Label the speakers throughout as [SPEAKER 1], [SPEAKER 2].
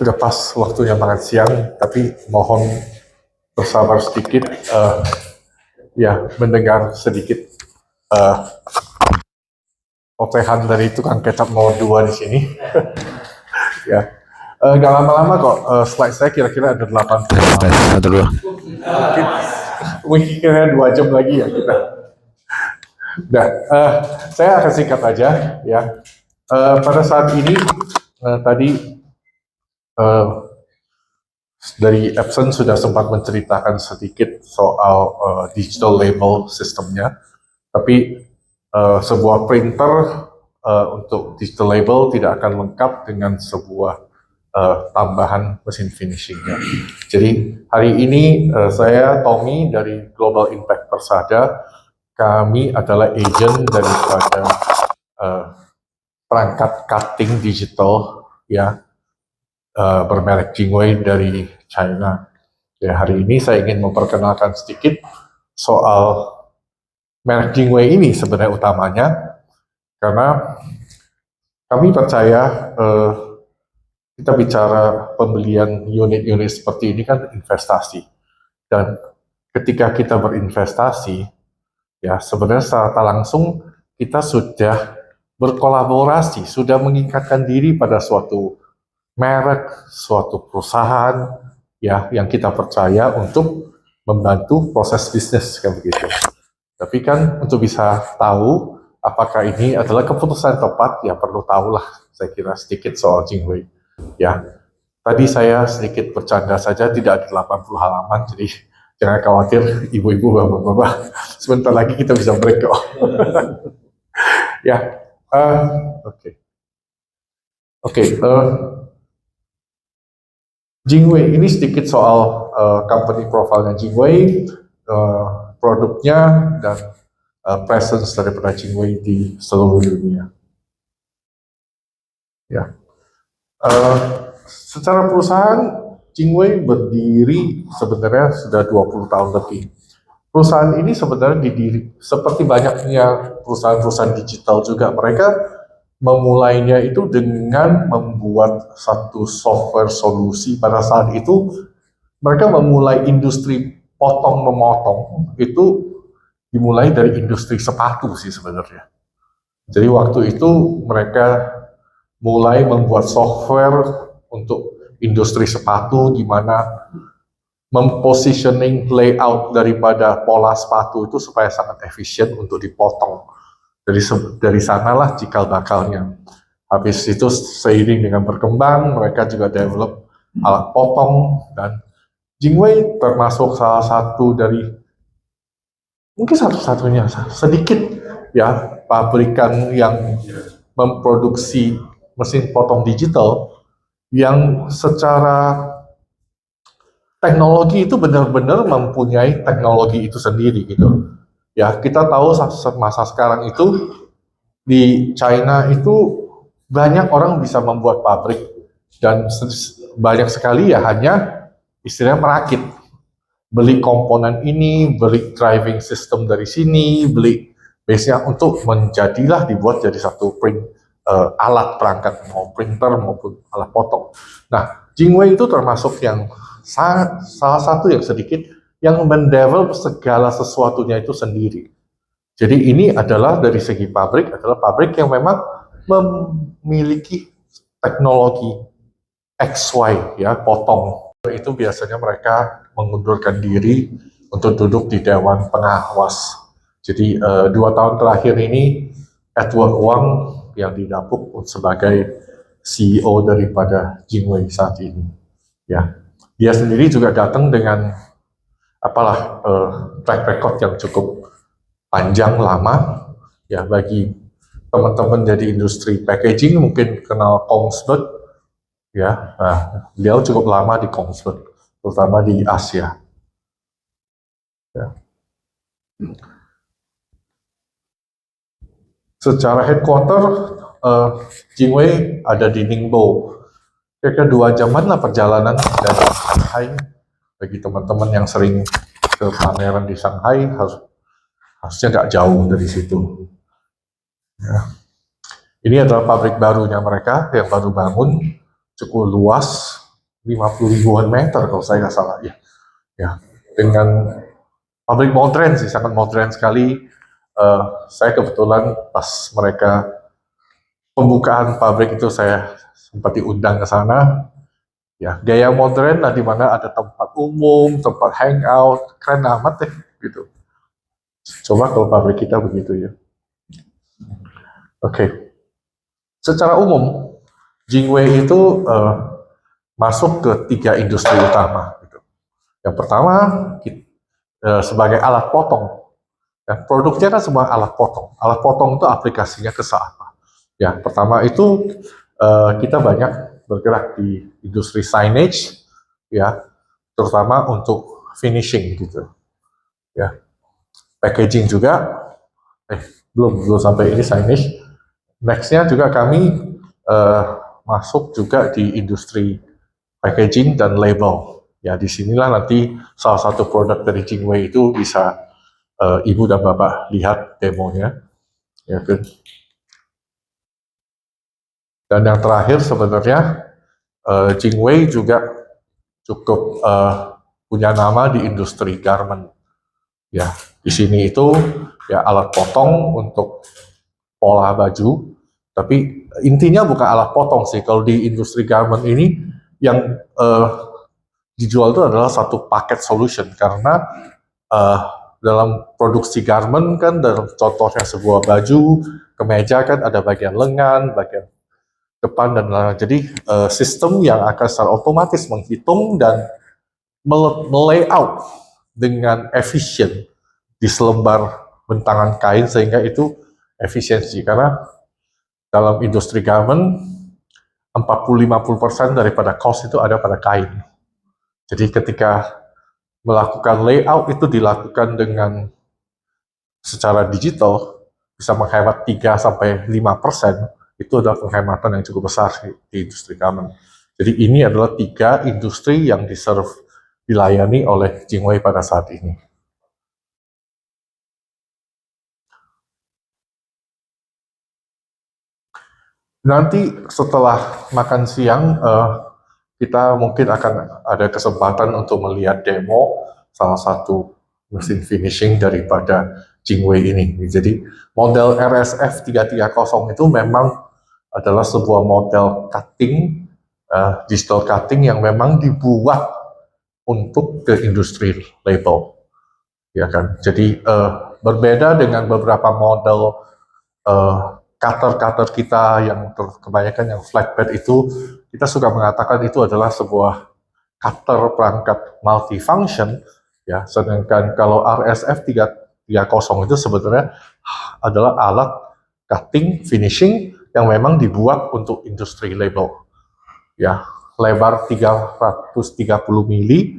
[SPEAKER 1] Sudah pas waktunya makan siang, tapi mohon bersabar sedikit, ya mendengar sedikit ocehan dari tukang kecap nomor 2 di sini. Ya, nggak lama-lama kok. Slide saya kira-kira ada 80. Mungkin kira 2 jam lagi ya kita. Nah, saya akan singkat aja ya. Pada saat ini tadi dari Epson sudah sempat menceritakan sedikit soal digital label sistemnya, tapi sebuah printer untuk digital label tidak akan lengkap dengan sebuah tambahan mesin finishingnya. Jadi hari ini saya Tommy dari Global Impact Persada, kami adalah agent daripada perangkat cutting digital ya bermerek Jingwei dari China. Ya, hari ini saya ingin memperkenalkan sedikit soal merek Jingwei ini sebenarnya utamanya, karena kami percaya kita bicara pembelian unit-unit seperti ini kan investasi, dan ketika kita berinvestasi, ya sebenarnya secara tak langsung kita sudah berkolaborasi, sudah mengikatkan diri pada suatu merek, suatu perusahaan ya yang kita percaya untuk membantu proses bisnis kayak begitu. Tapi kan untuk bisa tahu apakah ini adalah keputusan tepat, ya perlu tahulah saya kira sedikit soal Jingwei. Ya, tadi saya sedikit bercanda saja, tidak ada 80 halaman, jadi jangan khawatir ibu-ibu, bapak-bapak. Sebentar lagi kita bisa break kok. Ya, oke. Jingwei ini sedikit soal company profile-nya Jingwei, produknya dan presence daripada Jingwei di seluruh dunia. Ya, secara perusahaan Jingwei berdiri sebenarnya sudah 20 tahun lebih. Perusahaan ini sebenarnya didiri seperti banyaknya perusahaan-perusahaan digital juga. Mereka memulainya itu dengan membuat satu software solusi. Pada saat itu mereka memulai industri potong-memotong itu dimulai dari industri sepatu sih sebenarnya. Jadi waktu itu mereka mulai membuat software untuk industri sepatu, di mana mempositioning layout daripada pola sepatu itu supaya sangat efisien untuk dipotong. Dari sanalah cikal bakalnya. Habis itu seiring dengan berkembang, mereka juga develop alat potong, dan Jingwei termasuk salah satu dari, mungkin satu-satunya sedikit ya, pabrikan yang memproduksi mesin potong digital yang secara teknologi itu benar-benar mempunyai teknologi itu sendiri gitu. Ya, kita tahu masa sekarang itu di China itu banyak orang bisa membuat pabrik, dan banyak sekali ya hanya istilahnya merakit. Beli komponen ini, beli driving system dari sini, beli base-nya untuk menjadilah dibuat jadi satu alat perangkat, mau printer maupun alat potong. Nah, Jingwei itu termasuk yang salah satu yang sedikit yang mendevelop segala sesuatunya itu sendiri. Jadi ini adalah dari segi pabrik, adalah pabrik yang memang memiliki teknologi XY ya, potong. Itu biasanya mereka mengundurkan diri untuk duduk di Dewan Pengawas. Jadi 2 tahun terakhir ini Edward Wang yang didapuk sebagai CEO daripada Jingwei saat ini. Ya, dia sendiri juga datang dengan track record yang cukup panjang lama. Ya, bagi teman-teman dari industri packaging mungkin kenal Kongsberg. Ya, beliau cukup lama di Kongsberg, terutama di Asia. Ya. Secara headquarter, Jingwei ada di Ningbo. Kira-kira 2 jaman lah perjalanan dari Shanghai. Bagi teman-teman yang sering ke pameran di Shanghai, harusnya nggak jauh dari situ. Ya. Ini adalah pabrik barunya mereka yang baru bangun, cukup luas, 50 ribuan meter kalau saya nggak salah ya. Ya, dengan pabrik modern sih, sangat modern sekali. Saya kebetulan pas mereka pembukaan pabrik itu saya sempat diundang ke sana. Ya, gaya modern lah, di mana ada tempat umum, tempat hangout, keren amat deh gitu. Coba kalau pabrik kita begitu ya. Oke, secara umum Jingwei itu masuk ke 3 industri utama. Gitu. Yang pertama sebagai alat potong. Ya, produknya kan semua alat potong. Alat potong itu aplikasinya ke apa? Ya, pertama itu kita banyak bergerak di industri signage, ya, terutama untuk finishing gitu. Ya, packaging juga. Belum sampai ini signage. Nextnya juga kami masuk juga di industri packaging dan label. Ya, disinilah nanti salah satu produk dari Jingwei itu bisa Ibu dan Bapak lihat demonya. Ya, kan? Dan yang terakhir sebenarnya Jingwei juga cukup punya nama di industri garment. Ya, di sini itu ya alat potong untuk pola baju, tapi intinya bukan alat potong sih. Kalau di industri garment ini yang dijual itu adalah satu paket solution, karena uh, dalam produksi garment kan, dalam contohnya sebuah baju, kemeja kan ada bagian lengan, bagian depan dan lain-lain. Jadi sistem yang akan secara otomatis menghitung dan melayout dengan efisien di selembar bentangan kain, sehingga itu efisiensi. Karena dalam industri garment 40-50% daripada cost itu ada pada kain. Jadi ketika melakukan layout itu dilakukan dengan secara digital, bisa menghemat 3-5%, itu adalah penghematan yang cukup besar di industri garment. Jadi ini adalah 3 industri yang dilayani oleh Jingwei pada saat ini. Nanti setelah makan siang, kita mungkin akan ada kesempatan untuk melihat demo salah satu mesin finishing daripada Jingwei ini. Jadi model RSF 330 itu memang adalah sebuah model cutting, digital cutting yang memang dibuat untuk ke industri label, ya kan. Jadi berbeda dengan beberapa model cutter-cutter kita yang kebanyakan yang flatbed itu, kita suka mengatakan itu adalah sebuah cutter perangkat multifunction, ya. Sedangkan kalau RSF 330 itu sebenarnya adalah alat cutting finishing yang memang dibuat untuk industri label, ya. Lebar 330 mili,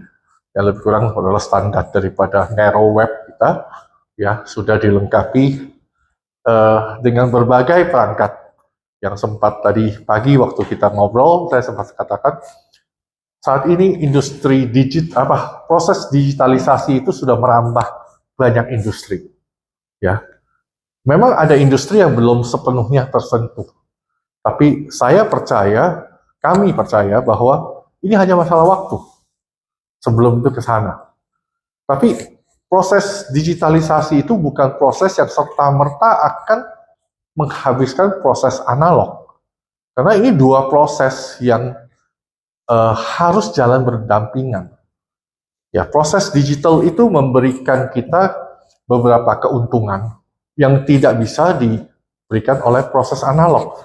[SPEAKER 1] yang lebih kurang adalah standar daripada narrow web kita, ya. Sudah dilengkapi dengan berbagai perangkat yang sempat tadi pagi waktu kita ngobrol, saya sempat katakan saat ini industri proses digitalisasi itu sudah merambah banyak industri, ya. Memang ada industri yang belum sepenuhnya tersentuh, tapi kami percaya bahwa ini hanya masalah waktu sebelum itu ke sana. Tapi proses digitalisasi itu bukan proses yang serta-merta akan menghabiskan proses analog. Karena ini 2 proses yang harus jalan berdampingan. Ya, proses digital itu memberikan kita beberapa keuntungan yang tidak bisa diberikan oleh proses analog.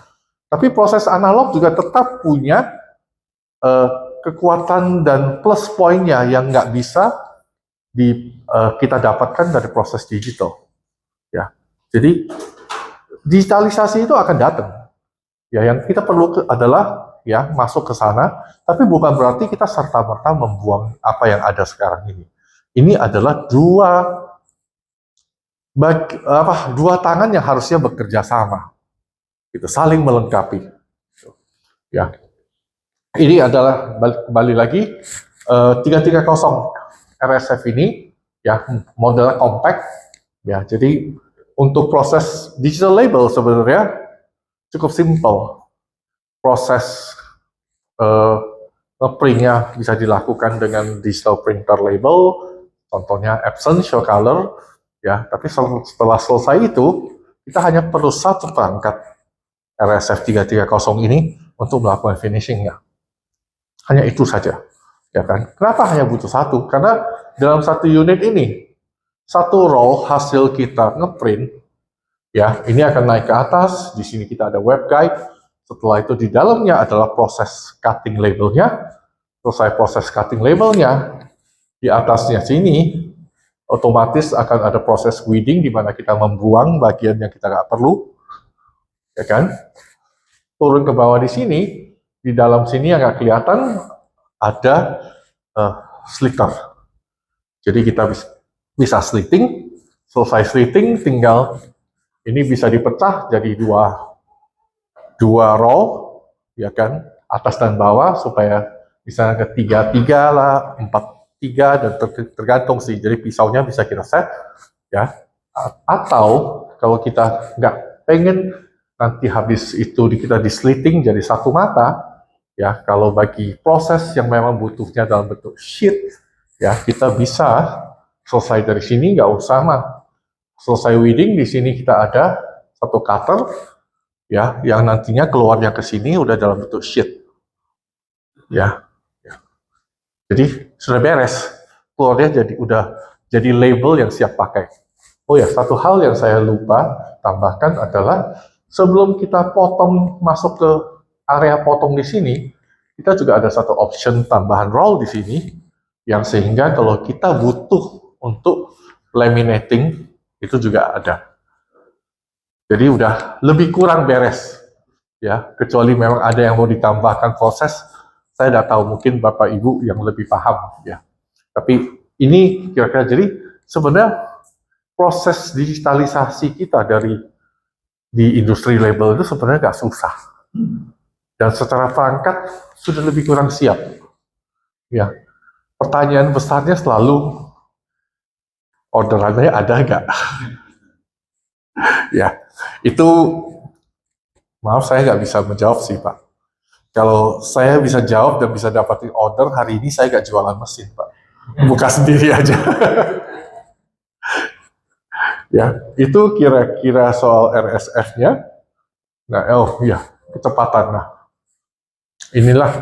[SPEAKER 1] Tapi proses analog juga tetap punya kekuatan dan plus poinnya yang nggak bisa kita dapatkan dari proses digital. Ya, jadi digitalisasi itu akan datang. Ya, yang kita perlu adalah ya masuk ke sana, tapi bukan berarti kita serta-merta membuang apa yang ada sekarang ini. Ini adalah dua tangan yang harusnya bekerja sama, gitu, saling melengkapi. Ya, ini adalah kembali lagi 330 RSF ini, ya, modelnya compact, ya. Jadi untuk proses digital label sebenarnya cukup simple. Proses Ngeprintnya bisa dilakukan dengan digital printer label, contohnya Epson Show Color, ya. Tapi setelah selesai itu, kita hanya perlu satu perangkat RSF 330 ini untuk melakukan finishingnya. Hanya itu saja, ya kan? Kenapa hanya butuh satu? Karena dalam satu unit ini, satu roll hasil kita ngeprint, ya, ini akan naik ke atas. Di sini kita ada web guide. Setelah itu di dalamnya adalah proses cutting labelnya. Selesai proses cutting labelnya, di atasnya sini otomatis akan ada proses weeding di mana kita membuang bagian yang kita nggak perlu, ya kan? Turun ke bawah di sini, di dalam sini yang nggak kelihatan ada slitter. Jadi kita bisa slitting, selesai slitting tinggal ini bisa dipecah jadi dua row, ya kan, atas dan bawah supaya misalnya ketiga lah, 4-3 dan tergantung sih. Jadi pisaunya bisa kita set, ya. Atau kalau kita nggak pengen nanti habis itu kita dislitting jadi satu mata, ya. Kalau bagi proses yang memang butuhnya dalam bentuk sheet, ya kita bisa selesai dari sini nggak usah selesai weeding di sini kita ada satu cutter, ya, yang nantinya keluarnya ke sini udah dalam bentuk sheet, ya. Jadi sudah beres, keluarnya jadi label yang siap pakai. Oh ya, satu hal yang saya lupa tambahkan adalah sebelum kita potong masuk ke area potong di sini, kita juga ada satu option tambahan roll di sini, yang sehingga kalau kita butuh untuk laminating itu juga ada. Jadi udah lebih kurang beres, ya. Kecuali memang ada yang mau ditambahkan proses. Saya tidak tahu, mungkin Bapak Ibu yang lebih paham, ya. Tapi ini kira-kira, jadi sebenarnya proses digitalisasi kita di industri label itu sebenarnya nggak susah. Dan secara perangkat sudah lebih kurang siap. Ya, pertanyaan besarnya selalu orderannya ada nggak? Ya, itu maaf saya nggak bisa menjawab sih Pak. Kalau saya bisa jawab dan bisa dapatin order, hari ini saya nggak jualan mesin, Pak. Buka sendiri aja. Ya, itu kira-kira soal RSF-nya. Nah, oh iya, kecepatan. Nah, inilah.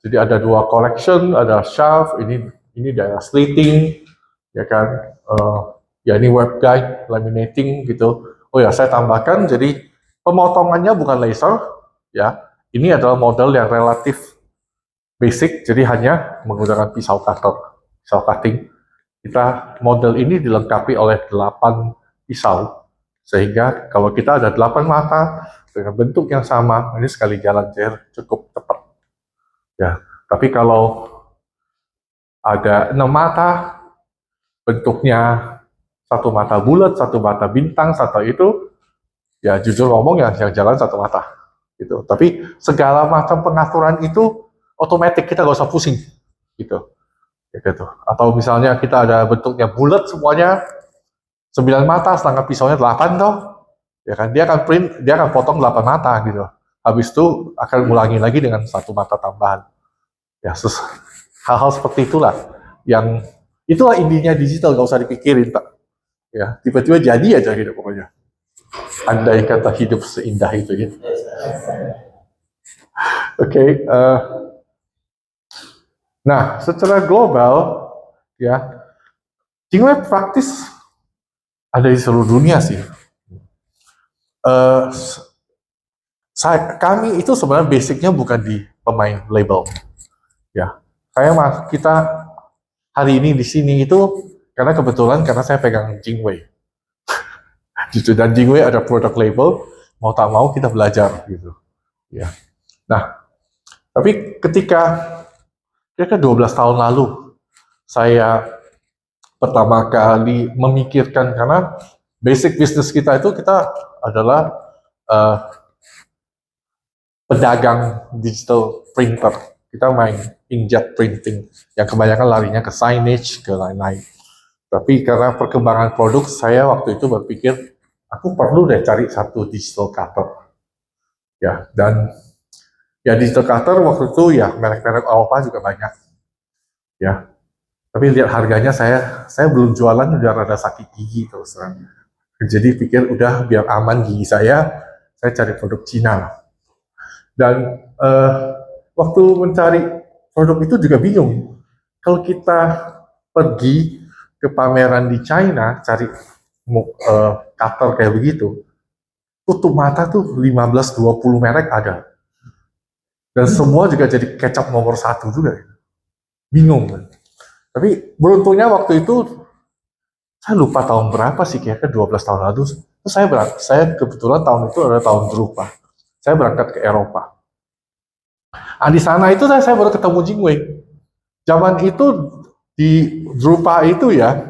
[SPEAKER 1] Jadi ada dua collection, ada shaft, ini daerah slitting, ya kan. Ya ini web guide, laminating gitu. Oh ya, saya tambahkan, jadi pemotongannya bukan laser, ya. Ini adalah model yang relatif basic, jadi hanya menggunakan pisau cutting. Kita model ini dilengkapi oleh 8 pisau, sehingga kalau kita ada 8 mata dengan bentuk yang sama, ini sekali jalan cukup cepat. Ya, tapi kalau ada 6 mata, bentuknya satu mata bulat, satu mata bintang, satu itu, ya jujur ngomong yang jalan satu mata. Gitu. Tapi segala macam pengaturan itu otomatis, kita nggak usah pusing, gitu. Ya, gitu. Atau misalnya kita ada bentuknya bulat semuanya, 9 mata, sedangkan pisaunya 8 toh, ya kan, dia akan potong 8 mata gitu. Habis itu akan ulangi lagi dengan satu mata tambahan. Ya, hal-hal seperti itulah itulah intinya digital, nggak usah dipikirin Pak. Ya, tiba-tiba jadi aja gitu pokoknya. Andai kata hidup seindah itu ya. Oke, nah secara global ya, Jingwei praktis ada di seluruh dunia sih. Kami itu sebenarnya basicnya bukan di pemain label, ya. Kita hari ini di sini itu karena kebetulan karena saya pegang Jingwei, gitu, dan Jingwei ada produk label, mau tak mau kita belajar gitu, ya. Nah, tapi ketika kira-kira 12 tahun lalu saya pertama kali memikirkan, karena basic bisnis kita itu kita adalah pedagang digital printer. Kita main inkjet printing yang kebanyakan larinya ke signage, ke lain-lain. Tapi karena perkembangan produk, saya waktu itu berpikir aku perlu deh cari satu digital cutter. Ya, dan Ya digital cutter waktu itu ya merek-merek Eropa juga banyak. Ya, tapi lihat harganya saya belum jualan udah rada sakit gigi terus terang. Jadi pikir udah biar aman gigi saya cari produk Cina. Dan waktu mencari produk itu juga bingung. Kalau kita pergi ke pameran di China cari cutter kayak begitu, tutup mata tuh 15-20 merek ada. Dan semua juga jadi kecap nomor satu juga. Bingung kan. Tapi beruntungnya waktu itu saya lupa tahun berapa sih, kira-kira 12 tahun lalu. Terus saya kebetulan tahun itu adalah tahun Drupa. Saya berangkat ke Eropa. Nah, di sana itu saya baru ketemu Jingwei. Zaman itu di Drupa itu ya,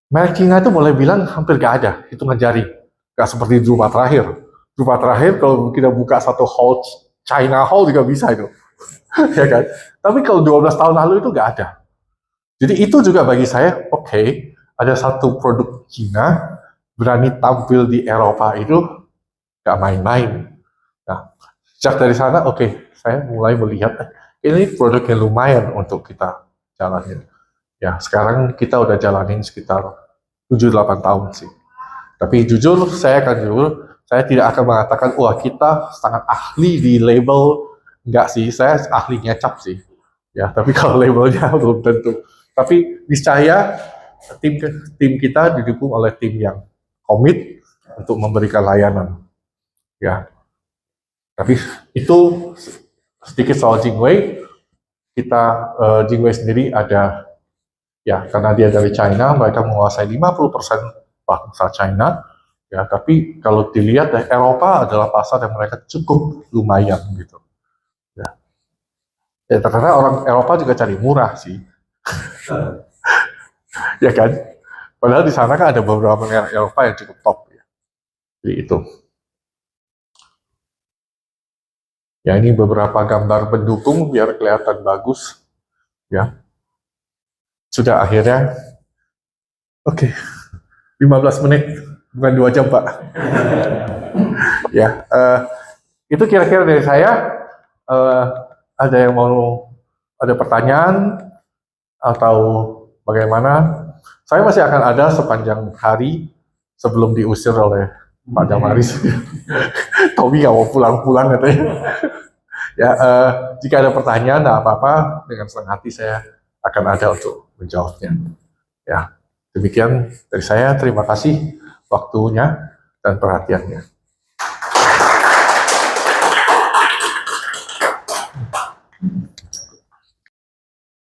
[SPEAKER 1] merek Cina itu boleh bilang hampir gak ada, hitungan jari. Gak seperti Drupa terakhir. Drupa terakhir kalau kita buka satu hall, China Hall juga bisa itu. Ya kan? Tapi kalau 12 tahun lalu itu gak ada. Jadi itu juga bagi saya, oke, ada satu produk Cina berani tampil di Eropa itu gak main-main. Nah, sejak dari sana, oke, saya mulai melihat ini produk yang lumayan untuk kita jalanin. Ya, sekarang kita udah jalanin sekitar 7-8 tahun sih. Tapi jujur, saya tidak akan mengatakan, wah kita sangat ahli di label. Enggak sih, saya ahli ngecap sih. Ya, tapi kalau labelnya belum tentu. Tapi niscaya tim kita didukung oleh tim yang komit untuk memberikan layanan. Ya, tapi itu sedikit soal Jingwei. Jingwei sendiri ada, ya karena dia dari China, mereka menguasai 50% bangsa China. Ya, tapi kalau dilihat Eropa adalah pasar yang mereka cukup lumayan gitu. Ya, karena orang Eropa juga cari murah sih. Ya kan? Padahal di sana kan ada beberapa merek Eropa yang cukup top ya. Jadi itu. Ya, ini beberapa gambar pendukung biar kelihatan bagus. Ya. Sudah akhirnya. Oke. 15 menit, bukan 2 jam, Pak. Ya, itu kira-kira dari saya. Ada yang mau ada pertanyaan atau bagaimana? Saya masih akan ada sepanjang hari sebelum diusir oleh Pak Damaris. Tommy nggak mau pulang-pulang katanya. Ya, jika ada pertanyaan, nggak apa-apa, dengan senang hati saya akan ada untuk menjawabnya. Ya, demikian dari saya. Terima kasih waktunya dan perhatiannya.